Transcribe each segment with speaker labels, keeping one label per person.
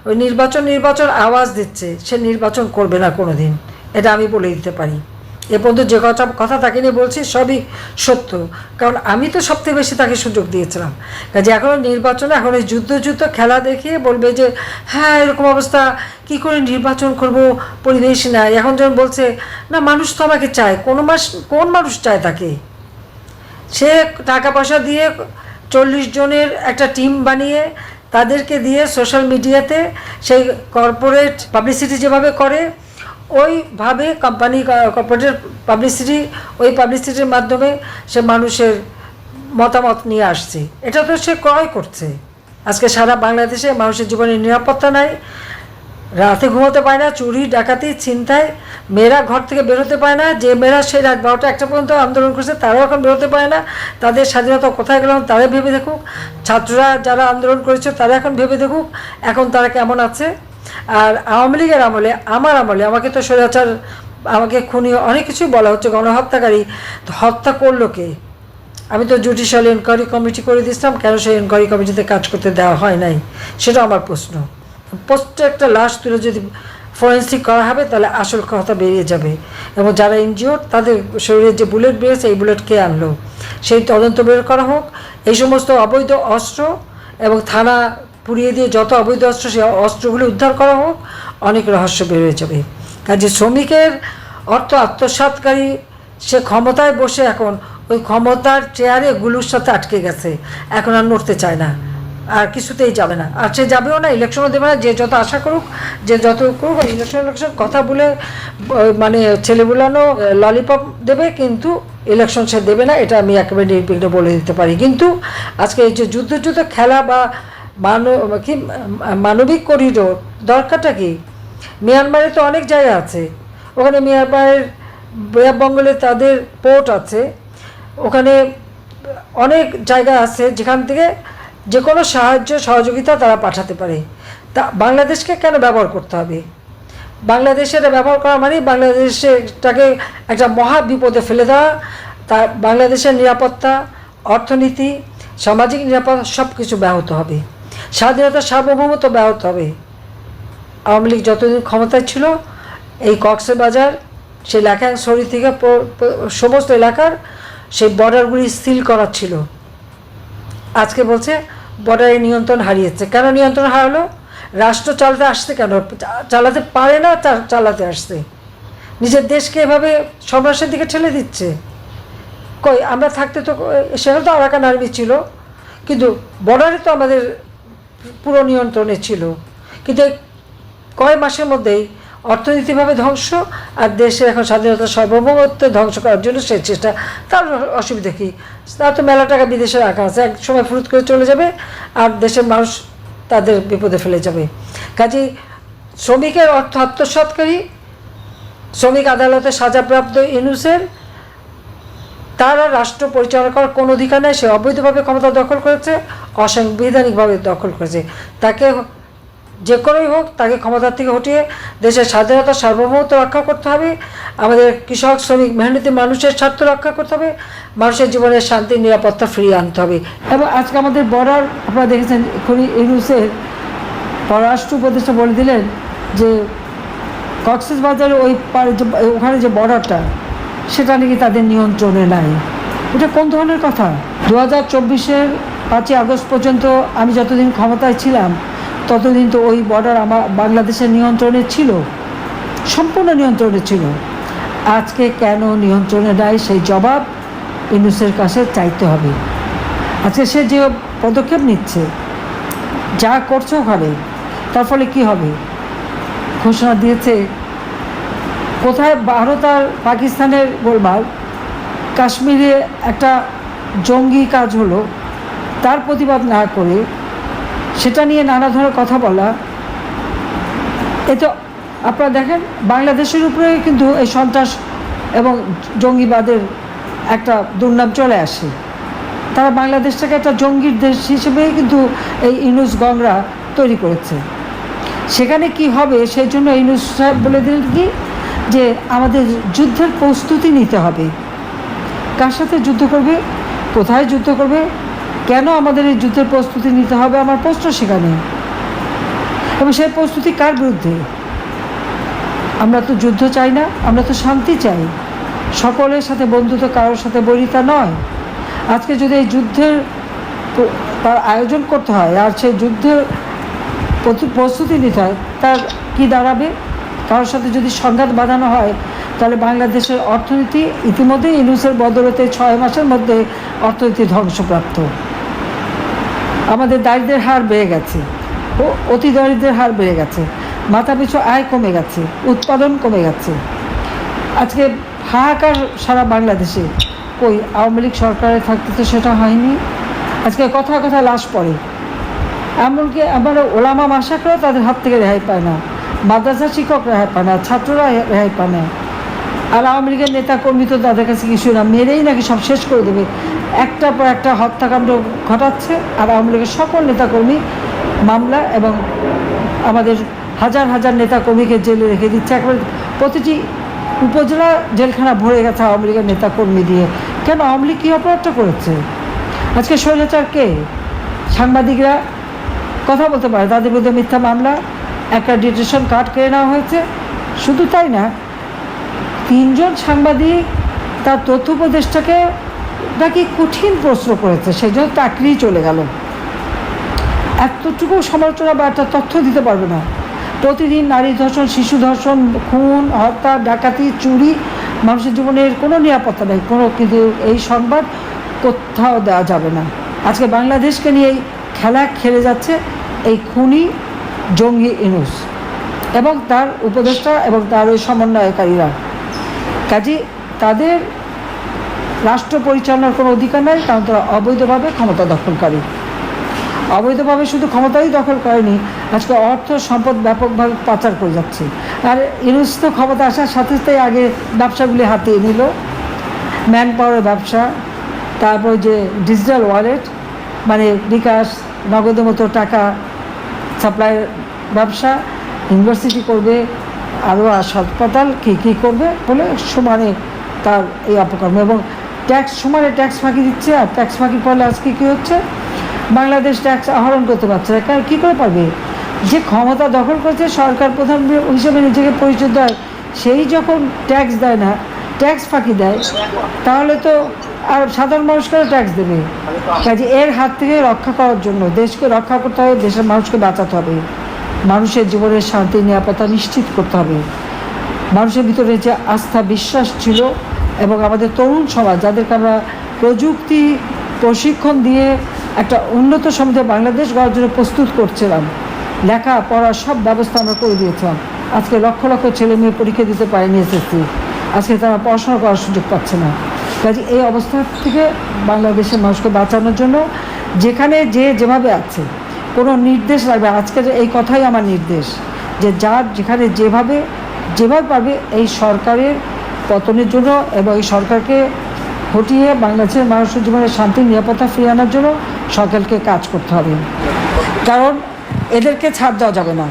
Speaker 1: ওই নির্বাচন আওয়াজ দিচ্ছে, সে নির্বাচন করবে না কোনো দিন, এটা আমি বলে দিতে পারি। এ পর্যন্ত যে কথা তাকে নিয়ে বলছি সবই সত্য, কারণ আমি তো সবথেকে বেশি তাকে সুযোগ দিয়েছিলাম। কাজে এখনও নির্বাচনে এখন এই যুদ্ধ খেলা দেখিয়ে বলবে যে হ্যাঁ এরকম অবস্থা, কি করে নির্বাচন করব, পরিবেশ নাই। এখন যখন বলছে না মানুষ তো আমাকে চায়, কোন মানুষ চায় তাকে? সে টাকা পয়সা দিয়ে 40 জনের একটা টিম বানিয়ে তাদেরকে দিয়ে সোশ্যাল মিডিয়াতে সেই কর্পোরেট পাবলিসিটি যেভাবে করে ওইভাবে কর্পোরেটের পাবলিসিটি, ওই পাবলিসিটির মাধ্যমে সে মানুষের মতামত নিয়ে আসছে। এটা তো সে ক্রয় করছে। আজকে সারা বাংলাদেশে মানুষের জীবনের নিরাপত্তা নাই, রাতে ঘুমোতে পায় না, চুরি ডাকাতি ছিনতাই, মেয়েরা ঘর থেকে বেরোতে পায় না। যে মেয়েরা সেই রাত 12টা 1টা পর্যন্ত আন্দোলন করছে তারাও এখন বেরোতে পারে না। তাদের স্বাধীনতা কোথায় গেলাম তারা ভেবে দেখুক। ছাত্ররা যারা আন্দোলন করেছে তারা এখন ভেবে দেখুক এখন তারা কেমন আছে। আর আওয়ামী লীগের আমলে, আমার আমলে আমাকে তো স্বৈরাচার, আমাকে খুনি অনেক কিছুই বলা হচ্ছে, গণহত্যাকারী। তো হত্যা করলো কে? আমি তো জুডিশিয়াল এনকোয়ারি কমিটি করে দিয়েছিলাম, কেন সেই এনকোয়ারি কমিটিতে কাজ করতে দেওয়া হয় নাই সেটা আমার প্রশ্ন। প্রত্যেকটা লাশ তুলে যদি ফরেন্সিক করা হবে তাহলে আসল কথা বেরিয়ে যাবে, এবং যারা ইনজিওর তাদের শরীরে যে বুলেট বেরিয়েছে এই বুলেট কে আনলো সেই তদন্ত বের করা হোক। এই সমস্ত অবৈধ অস্ত্র এবং থানা পুড়িয়ে দিয়ে যত অবৈধ অস্ত্র সেই অস্ত্রগুলি উদ্ধার করা হোক, অনেক রহস্য বেরিয়ে যাবে। কাজে শ্রমিকের অর্থ আত্মসাৎকারী সে ক্ষমতায় বসে এখন ওই ক্ষমতার চেয়ারে গুলুর সাথে আটকে গেছে, এখন আর নড়তে চায় না, আর কিছুতেই যাবে না, আর সে যাবেও না, ইলেকশনও দেবে না। যে যত আশা করুক, যে যত করুক, ইলেকশন কথা বলে মানে ছেলে বুলানো ললিপপ দেবে, কিন্তু ইলেকশন সে দেবে না, এটা আমি একেবারে নির্বিঘ্নে বলে দিতে পারি। কিন্তু আজকে এই যে যুদ্ধ খেলা বা মানবিক করিডোর দরকারটা কি? মিয়ানমারে তো অনেক জায়গা আছে, ওখানে মিয়ানমারের বেঙ্গলে তাদের পোর্ট আছে, ওখানে অনেক জায়গা আছে যেখান থেকে যে কোনো সাহায্য সহযোগিতা তারা পাঠাতে পারে। তা বাংলাদেশকে কেন ব্যবহার করতে হবে? বাংলাদেশের ব্যবহার করা মানে বাংলাদেশটাকে একটা মহা বিপদে ফেলে দেওয়া। তা বাংলাদেশের নিরাপত্তা, অর্থনীতি, সামাজিক নিরাপত্তা সব কিছু ব্যাহত হবে, স্বাধীনতা সার্বভৌমত্ব ব্যাহত হবে। আওয়ামী লীগ যতদিন ক্ষমতায় ছিল এই কক্সবাজার সেই লেখাংশরী থেকে সমস্ত এলাকার সেই বর্ডারগুলি সিল করা ছিল। আজকে বলছে বর্ডারে নিয়ন্ত্রণ হারিয়েছে। কেন নিয়ন্ত্রণ হারালো? রাষ্ট্র চালাতে আসছে কেন? চালাতে পারে না, চালাতে আসছে। নিজের দেশকে এভাবে সন্ত্রাসের দিকে ঠেলে দিচ্ছে। কই আমরা থাকতে তো সেটা তো আরাকান আর্মি ছিল, কিন্তু বর্ডারে তো আমাদের পুরো নিয়ন্ত্রণে ছিল। কিন্তু কয় মাসের মধ্যেই অর্থনীতিভাবে ধ্বংস, আর দেশের এখন স্বাধীনতা সার্বভৌমত্ব ধ্বংস করার জন্য সে চেষ্টা। তার অসুবিধা কী? তার তো মেলা টাকা বিদেশে রাখা আছে, এক সময় ফুরুত করে চলে যাবে আর দেশের মানুষ তাদের বিপদে ফেলে যাবে। কাজেই শ্রমিকের অর্থ আত্মসাৎকারী, শ্রমিক আদালতে সাজাপ্রাপ্ত ইউনূসের, তারা রাষ্ট্র পরিচালনা করার কোনো অধিকার নেই। সে অবৈধভাবে ক্ষমতা দখল করেছে, অসাংবিধানিকভাবে দখল করেছে। তাকে যে করেই হোক তাকে ক্ষমতার থেকে হটিয়ে দেশের স্বাধীনতা সার্বভৌমত্ব রক্ষা করতে হবে, আমাদের কৃষক শ্রমিক মেহনতি মানুষের স্বার্থ রক্ষা করতে হবে, মানুষের জীবনের শান্তি নিরাপত্তা ফিরিয়ে আনতে হবে। এবং আজকে আমাদের বর্ডার আপনারা দেখেছেন, এখনই ইউনূসের পররাষ্ট্র উপদেষ্টা বলে দিলেন যে কক্সবাজারের ওখানে যে বর্ডারটা সেটা নাকি তাদের নিয়ন্ত্রণে নাই। এটা কোন ধরনের কথা? 2024-এর 5ই আগস্ট পর্যন্ত আমি যতদিন ক্ষমতায় ছিলাম ততদিন তো ওই বর্ডার আমার বাংলাদেশের নিয়ন্ত্রণে ছিল, সম্পূর্ণ নিয়ন্ত্রণে ছিল। আজকে কেন নিয়ন্ত্রণে নাই সেই জবাব ইউনূসের কাছে চাইতে হবে। আজকে সে যে পদক্ষেপ নিচ্ছে, যা করছে ওখানে, তার ফলে কী হবে? ঘোষণা দিয়েছে কোথায় ভারত আর পাকিস্তানের গোলমাল, কাশ্মীরে একটা জঙ্গি কাজ হলো, তার প্রতিবাদ না করে সেটা নিয়ে নানা ধরনের কথা বলা। এ তো আপনারা দেখেন বাংলাদেশের উপরে কিন্তু এই সন্ত্রাস এবং জঙ্গিবাদের একটা দুর্নাম চলে আসে। তারা বাংলাদেশটাকে একটা জঙ্গির দেশ হিসেবেই কিন্তু এই ইউনূস গংরা তৈরি করেছে। সেখানে কি হবে সেই জন্য ইউনূস সাহেব বলে দিলেন কি যে আমাদের যুদ্ধের প্রস্তুতি নিতে হবে। কার সাথে যুদ্ধ করবে, কোথায় যুদ্ধ করবে, কেন আমাদের এই যুদ্ধের প্রস্তুতি নিতে হবে, আমার প্রশ্ন সেখানে। এবং সেই প্রস্তুতি কার বিরুদ্ধে? আমরা তো যুদ্ধ চাই না, আমরা তো শান্তি চাই, সকলের সাথে বন্ধুত্ব, কারোর সাথে বৈরিতা নয়। আজকে যদি এই যুদ্ধের তার আয়োজন করতে হয় আর সেই যুদ্ধের প্রস্তুতি নিতে হয়, তার কি দাঁড়াবে? কারোর সাথে যদি সংঘাত বাঁধানো হয়, তাহলে বাংলাদেশের অর্থনীতি ইতিমধ্যে ইউনূসের বদৌলতে 6 মাসের মধ্যে অর্থনীতি ধ্বংসপ্রাপ্ত। আমাদের দারিদ্র্যের হার বেড়ে গেছে, অতি দারিদ্র্যের হার বেড়ে গেছে, মাথাপিছু আয় কমে গেছে, উৎপাদন কমে গেছে। আজকে হাহাকার সারা বাংলাদেশে। কই আওয়ামী লীগ সরকারে থাকতে তো সেটা হয়নি। আজকে কথা কথা লাশ পড়ে, এমনকি আমার ওলামা মাসাকরাও তাদের হাত থেকে রেহাই পায় না, মাদ্রাসা শিক্ষক রেহাই পায় না, ছাত্ররা রেহাই পায় না। আর আওয়ামী লীগের নেতাকর্মী তো তাদের কাছে কিছু না, মেরেই নাকি সব শেষ করে দেবে। একটার পর একটা হত্যাকাণ্ড ঘটাচ্ছে, আর আওয়ামী লীগের সকল নেতাকর্মী মামলা এবং আমাদের হাজার হাজার নেতাকর্মীকে জেলে রেখে দিচ্ছে। একবার প্রতিটি উপজেলা জেলখানা ভরে গেছে আওয়ামী লীগের নেতাকর্মী দিয়ে। কেন? আওয়ামী লীগ কী অপরাধটা করেছে? আজকে স্বৈরাচার কে? সাংবাদিকরা কথা বলতে পারে, তাদের বিরুদ্ধে মিথ্যা মামলা, একটা ডিটেনশন কার্ড কেড়ে নেওয়া হয়েছে। শুধু তাই না, 3 জন সাংবাদিক তার তথ্য উপদেষ্টাকে নাকি কঠিন প্রশ্ন করেছে, সেই জন্য চাকরিই চলে গেল। এতটুকু সমালোচনা বা একটা তথ্য দিতে পারবে না। প্রতিদিন নারী ধর্ষণ, শিশু ধর্ষণ, খুন, হত্যা, ডাকাতি, চুরি, মানুষের জীবনের কোনো নিরাপত্তা নেই, কিন্তু এই সংবাদ কোথাও দেওয়া যাবে না। আজকে বাংলাদেশকে নিয়ে এই খেলা খেলে যাচ্ছে এই খুনি জঙ্গি ইউনূস এবং তার উপদেষ্টা এবং তার ওই সমন্বয়কারীরা। কাজে তাদের রাষ্ট্র পরিচালনার কোনো অধিকার নাই, কারণ তারা অবৈধভাবে ক্ষমতা দখলকারী। অবৈধভাবে শুধু ক্ষমতাই দখল করেনি, আজকে অর্থ সম্পদ ব্যাপকভাবে পাচার করে যাচ্ছে। আর ইউনূস তো ক্ষমতা আসার সাথে সাথে আগে ব্যবসাগুলি হাতিয়ে নিল, ম্যান পাওয়ারের ব্যবসা, তারপর যে ডিজিটাল ওয়ালেট মানে বিকাশ, নগদের মতো টাকা সাপ্লাই ব্যবসা, ইউনিভার্সিটি করবে, আরও হাসপাতাল কী করবে বলে সমানে তার এই অপকর্ম। এবং ট্যাক্স সমানে ট্যাক্স ফাঁকি দিচ্ছে। আর ট্যাক্স ফাঁকি করলে আজকে কী হচ্ছে? বাংলাদেশ ট্যাক্স আহরণ করতে পারছে না। কারণ কী করে পারবে? যে ক্ষমতা দখল করছে, সরকার প্রধান হিসেবে নিজেকে পরিচয় দেয়, সেই যখন ট্যাক্স দেয় না, ট্যাক্স ফাঁকি দেয়, তাহলে তো আর সাধারণ মানুষকেও ট্যাক্স দেবে। কাজে এর হাত থেকে রক্ষা করার জন্য দেশকে রক্ষা করতে হবে, দেশের মানুষকে বাঁচাতে হবে, মানুষের জীবনের শান্তি নিরাপত্তা নিশ্চিত করতে হবে। মানুষের ভিতরে যে আস্থা বিশ্বাস ছিল এবং আমাদের তরুণ সমাজ, যাদেরকে আমরা প্রযুক্তি প্রশিক্ষণ দিয়ে একটা উন্নত সমাজে বাংলাদেশ গড়ার জন্য প্রস্তুত করছিলাম, লেখা পড়ার সব ব্যবস্থা আমরা করে দিয়েছিলাম। আজকে লক্ষ লক্ষ ছেলে মেয়ে পরীক্ষা দিতে পারেনি এসএসসি, আজকে তারা পড়াশোনা করার সুযোগ পাচ্ছে না। কাজে এই অবস্থা থেকে বাংলাদেশের মানুষকে বাঁচানোর জন্য যেখানে যেভাবে আছে কোনো নির্দেশ লাগবে। আজকে এই কথাই আমার নির্দেশ, যে যার যেখানে যেভাবে পারবে এই সরকারের পতনের জন্য এবং এই সরকারকে হটিয়ে বাংলাদেশের মানুষের জীবনে শান্তি নিরাপত্তা ফিরিয়ে আনার জন্য সরকারকে কাজ করতে হবে। কারণ এদেরকে ছাড় দেওয়া যাবে না।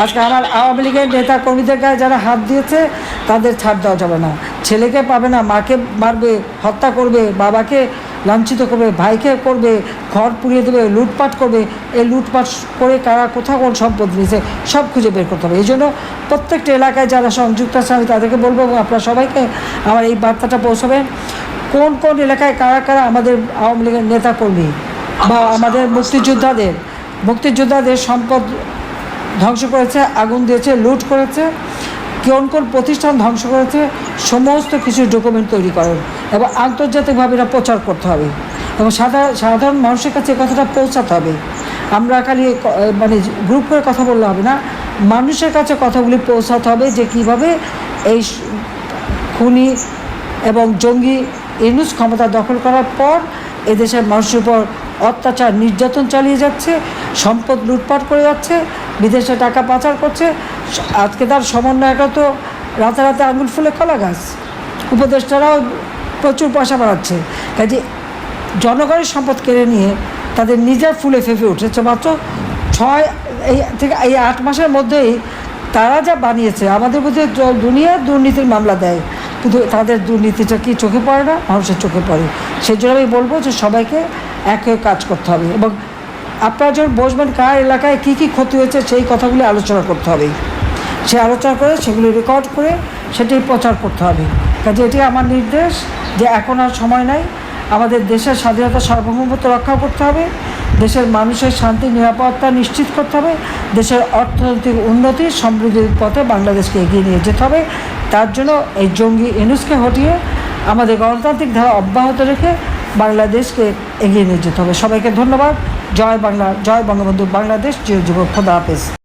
Speaker 1: আজকে আমার আওয়ামী লীগের নেতা কর্মীদের গায়ে যারা হাত দিয়েছে তাদের ছাড় দেওয়া যাবে না। ছেলেকে পাবে না, মাকে মারবে, হত্যা করবে, বাবাকে লাঞ্ছিত করবে, ভাইকে করবে, ঘর পুড়িয়ে দেবে, লুটপাট করবে। এই লুটপাট করে কারা কোথাও কোন সম্পদ নিয়েছে সব খুঁজে বের করতে হবে। এই জন্য প্রত্যেকটা এলাকায় যারা সংযুক্ত আছে আমি তাদেরকে বলবো, এবং আপনারা সবাইকে আমার এই বার্তাটা পৌঁছাবেন, কোন কোন এলাকায় কারা কারা আমাদের আওয়ামী লীগের নেতাকর্মী বা আমাদের মুক্তিযোদ্ধাদের সম্পদ ধ্বংস করেছে, আগুন দিয়েছে, লুট করেছে, কোন কোন প্রতিষ্ঠান ধ্বংস করেছে, সমস্ত কিছু ডকুমেন্ট তৈরি করেন এবং আন্তর্জাতিকভাবে এটা প্রচার করতে হবে এবং সাধারণ মানুষের কাছে এই কথাটা পৌঁছাতে হবে। আমরা খালি মানে গ্রুপ করে কথা বললে হবে না, মানুষের কাছে কথাগুলি পৌঁছাতে হবে যে কীভাবে এই খুনি এবং জঙ্গি ইউনূস ক্ষমতা দখল করার পর এদেশের মানুষের উপর অত্যাচার নির্যাতন চালিয়ে যাচ্ছে, সম্পদ লুটপাট করে যাচ্ছে, বিদেশে টাকা পাচার করছে। আজকে তার সমন্বয়টা তো রাতারাতি আঙুল ফুলে কলা গাছ, উপদেষ্টারাও প্রচুর পয়সা বাড়াচ্ছে। কাজে জনগণের সম্পদ কেড়ে নিয়ে তাদের নিজের ফুলে ফেঁপে উঠেছে। মাত্র 8 মাসের মধ্যেই তারা যা বানিয়েছে, আমাদের মধ্যে দুনিয়ার দুর্নীতির মামলা দেয়, কিন্তু তাদের দুর্নীতিটা কি চোখে পড়ে না? মানুষের চোখে পড়ে। সেই জন্য আমি বলবো যে সবাইকে এক হয়ে কাজ করতে হবে এবং আপনারা যখন বসবেন কার এলাকায় কী কী ক্ষতি হয়েছে সেই কথাগুলি আলোচনা করতে হবে, সে আলোচনা করে সেগুলি রেকর্ড করে সেটি প্রচার করতে হবে। কাজে এটি আমার নির্দেশ যে এখন আর সময় নাই, আমাদের দেশের স্বাধীনতা সার্বভৌমত্ব রক্ষা করতে হবে, দেশের মানুষের শান্তি নিরাপত্তা নিশ্চিত করতে হবে, দেশের অর্থনৈতিক উন্নতি সমৃদ্ধির পথে বাংলাদেশকে এগিয়ে নিয়ে যেতে হবে। তার জন্য এই জঙ্গি ইউনূসকে হটিয়ে আমাদের গণতান্ত্রিক ধারা অব্যাহত রেখে বাংলাদেশকে এগিয়ে নিয়ে যেতে হবে। সবাইকে ধন্যবাদ। জয় বাংলা, জয় বঙ্গবন্ধু, বাংলাদেশ চিরজীবন। খোদা হাফেজ।